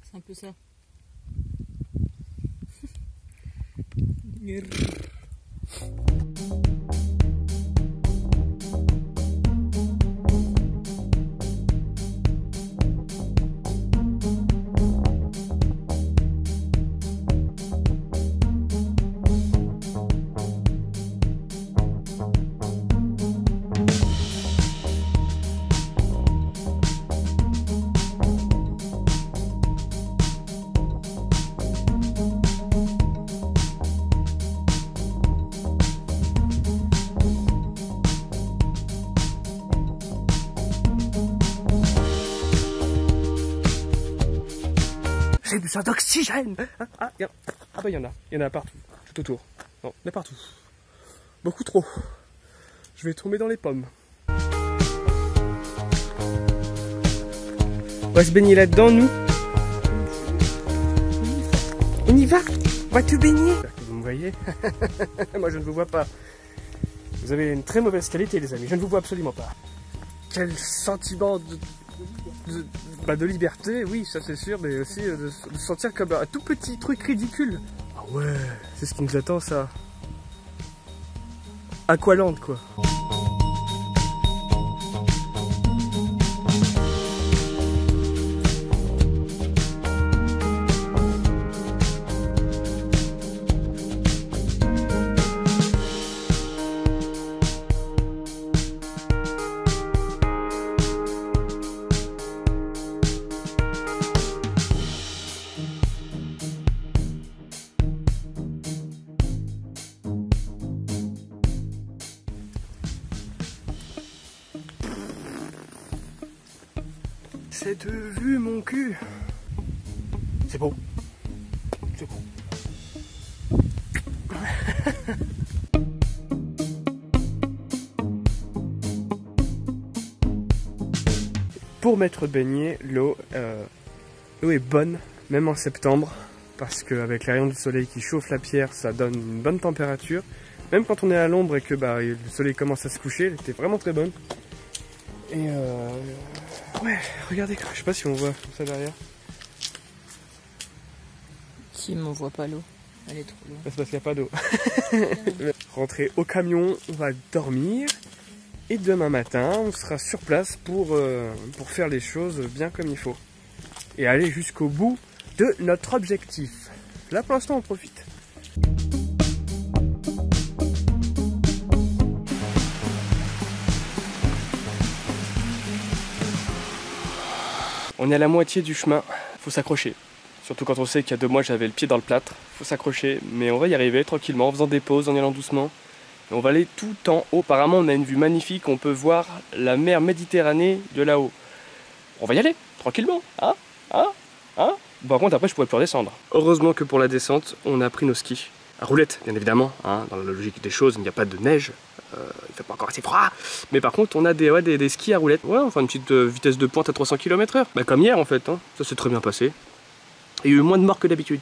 c'est un peu ça. J'ai besoin d'oxygène. Ah bah il y en a partout, tout autour. Non, il y en a partout. Beaucoup trop. Je vais tomber dans les pommes. On va se baigner là-dedans, nous. On y va. On va te baigner. Vous me voyez? Moi, je ne vous vois pas. Vous avez une très mauvaise qualité, les amis. Je ne vous vois absolument pas. Quel sentiment de liberté, oui, ça c'est sûr, mais aussi de se sentir comme un tout petit truc ridicule. Ah ouais, c'est ce qui nous attend, ça. Aqualand, quoi. Cette vue, mon cul. C'est beau. C'est beau. Pour m'être baigné, l'eau est bonne, même en septembre, parce qu'avec les rayons du soleil qui chauffent la pierre, ça donne une bonne température. Même quand on est à l'ombre et que le soleil commence à se coucher, elle était vraiment très bonne. Et ouais, regardez, je sais pas si on voit ça derrière. Si, mais on voit pas l'eau, elle est trop loin. C'est parce qu'il n'y a pas d'eau. Rentrer au camion, on va dormir. Et demain matin, on sera sur place pour faire les choses bien comme il faut. Et aller jusqu'au bout de notre objectif. Là, pour l'instant, on profite. On est à la moitié du chemin, faut s'accrocher. Surtout quand on sait qu'il y a 2 mois j'avais le pied dans le plâtre, faut s'accrocher. Mais on va y arriver tranquillement, en faisant des pauses, en y allant doucement. Et on va aller tout en haut. Apparemment on a une vue magnifique, on peut voir la mer Méditerranée de là-haut. On va y aller, tranquillement, hein. Bon, par contre après je pourrais plus redescendre. Heureusement que pour la descente, on a pris nos skis. À roulettes, bien évidemment, hein. Dans la logique des choses, il n'y a pas de neige. Il fait pas encore assez froid, mais par contre on a des skis à roulettes. Ouais, enfin une petite vitesse de pointe à 300 km/h. Bah comme hier en fait, hein. Ça s'est très bien passé. Il y a eu moins de morts que d'habitude.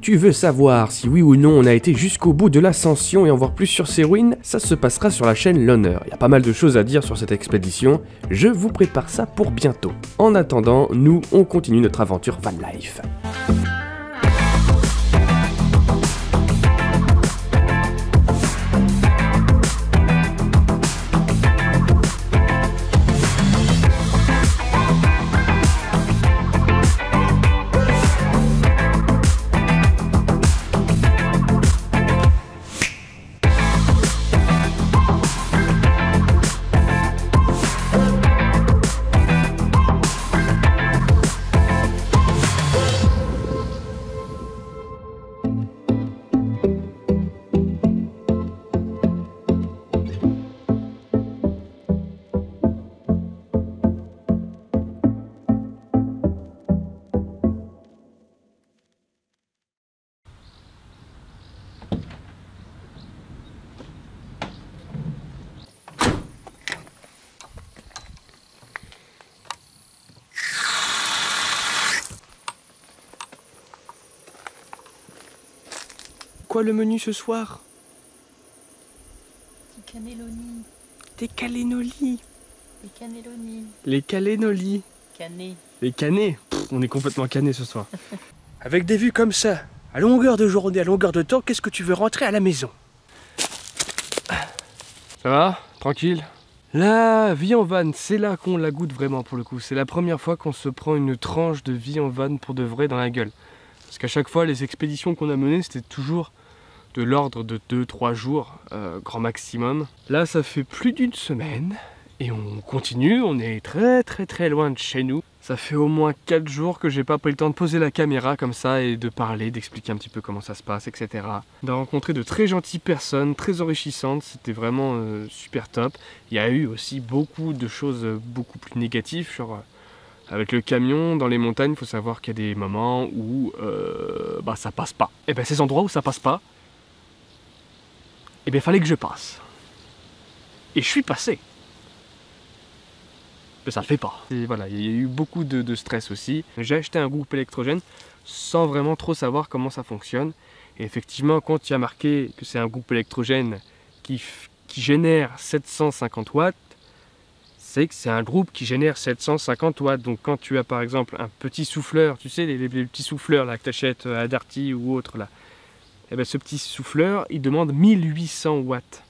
Tu veux savoir si oui ou non on a été jusqu'au bout de l'ascension et en voir plus sur ces ruines? Ça se passera sur la chaîne L'Honneur. Il y a pas mal de choses à dire sur cette expédition, je vous prépare ça pour bientôt. En attendant, nous on continue notre aventure van life. quoi le menu ce soir? Des cannelloni. Des cannelloni. Des cannelloni. Les cannelloni. Cané. Les canets. On est complètement canés ce soir. Avec des vues comme ça, à longueur de journée, à longueur de temps, qu'est-ce que tu veux rentrer à la maison? Ça va? Tranquille? La vie en van, c'est là qu'on la goûte vraiment pour le coup. C'est la première fois qu'on se prend une tranche de vie en van pour de vrai dans la gueule. Parce qu'à chaque fois, les expéditions qu'on a menées, c'était toujours de l'ordre de 2-3 jours, grand maximum. Là, ça fait plus d'une semaine et on continue. On est très loin de chez nous. Ça fait au moins 4 jours que j'ai pas pris le temps de poser la caméra comme ça et de parler, d'expliquer un petit peu comment ça se passe, etc. On a rencontré de très gentilles personnes, très enrichissantes, c'était vraiment super top. Il y a eu aussi beaucoup de choses beaucoup plus négatives, genre avec le camion dans les montagnes, il faut savoir qu'il y a des moments où ça passe pas. Et bien ces endroits où ça passe pas, et bien fallait que je passe. Et je suis passé. Mais ça le fait pas. Et voilà, il y a eu beaucoup de stress aussi. J'ai acheté un groupe électrogène sans vraiment trop savoir comment ça fonctionne. Et effectivement, quand il y a marqué que c'est un groupe électrogène qui génère 750 watts, c'est que c'est un groupe qui génère 750 watts. Donc quand tu as par exemple un petit souffleur, tu sais les petits souffleurs là que tu achètes à Darty ou autre là, et bien ce petit souffleur, il demande 1800 watts.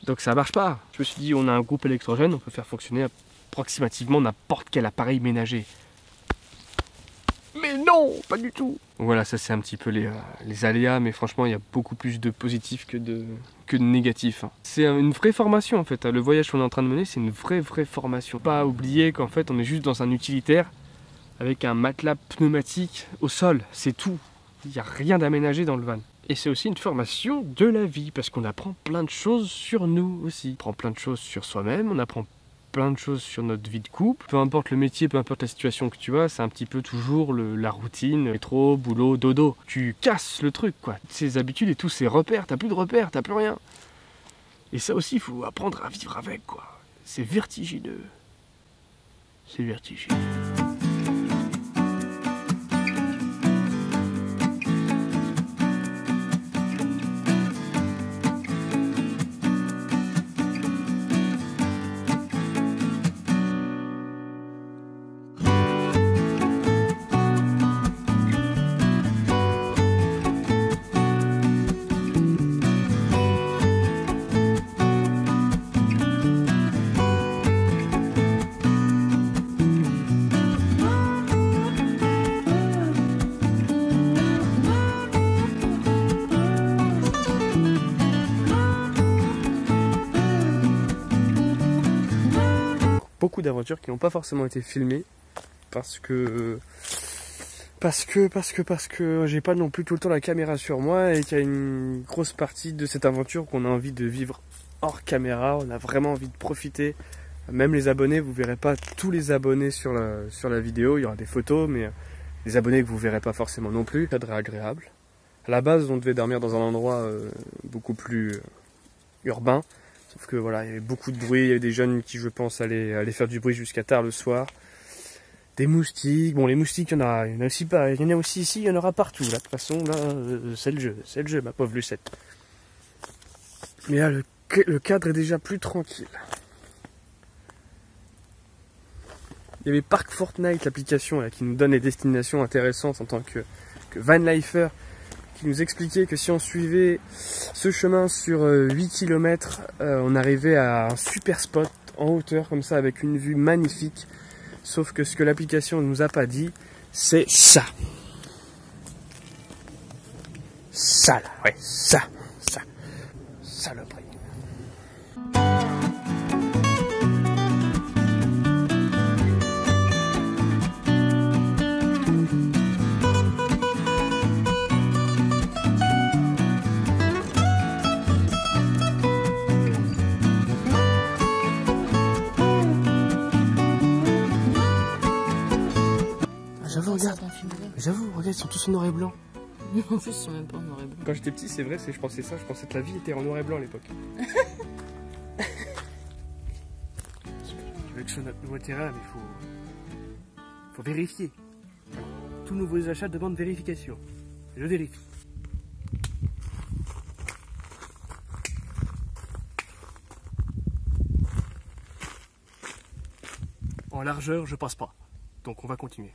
Donc ça marche pas. Je me suis dit, on a un groupe électrogène, on peut faire fonctionner approximativement n'importe quel appareil ménager. Mais non, pas du tout. Voilà, ça c'est un petit peu les aléas, mais franchement il y a beaucoup plus de positifs que de négatifs. C'est une vraie formation en fait, le voyage qu'on est en train de mener c'est une vraie formation. Pas oublier qu'en fait on est juste dans un utilitaire avec un matelas pneumatique au sol, c'est tout. Il n'y a rien d'aménagé dans le van. Et c'est aussi une formation de la vie, parce qu'on apprend plein de choses sur nous aussi. On apprend plein de choses sur soi-même, on apprend plein de choses sur notre vie de couple. Peu importe le métier, peu importe la situation que tu as, c'est un petit peu toujours la routine, métro, boulot, dodo. Tu casses le truc, quoi. Ces habitudes et tous ces repères, t'as plus de repères, t'as plus rien. Et ça aussi, il faut apprendre à vivre avec, quoi. C'est vertigineux. C'est vertigineux. Beaucoup d'aventures qui n'ont pas forcément été filmées parce que j'ai pas non plus tout le temps la caméra sur moi et qu'il y a une grosse partie de cette aventure qu'on a envie de vivre hors caméra. On a vraiment envie de profiter. Même les abonnés, vous verrez pas tous les abonnés sur la vidéo. Il y aura des photos, mais les abonnés que vous verrez pas forcément non plus. Cadre agréable. À la base, on devait dormir dans un endroit beaucoup plus urbain. Sauf que voilà, il y avait beaucoup de bruit, il y avait des jeunes qui, je pense, allaient faire du bruit jusqu'à tard le soir. Des moustiques, bon les moustiques, il y en a aussi pas, il y en a aussi ici, il y en aura partout. Là, de toute façon, là, c'est le jeu, ma pauvre Lucette. Mais là, le cadre est déjà plus tranquille. Il y avait Park Fortnite, l'application là, qui nous donne les destinations intéressantes en tant que vanlifer, qui nous expliquait que si on suivait ce chemin sur 8 km, on arrivait à un super spot en hauteur comme ça avec une vue magnifique. Sauf que ce que l'application ne nous a pas dit, c'est ça. Ça là, ouais, ça. Saloperie. J'avoue, regarde, ils sont tous en noir et blanc. En plus, ils sont même pas en noir et blanc. Quand j'étais petit, c'est vrai, je pensais ça, je pensais que la vie était en noir et blanc à l'époque. Tu veux que je sois notre nouveau terrain, mais faut vérifier. Tous nouveaux achats demandent vérification. Je vérifie. en largeur, je passe pas. Donc on va continuer.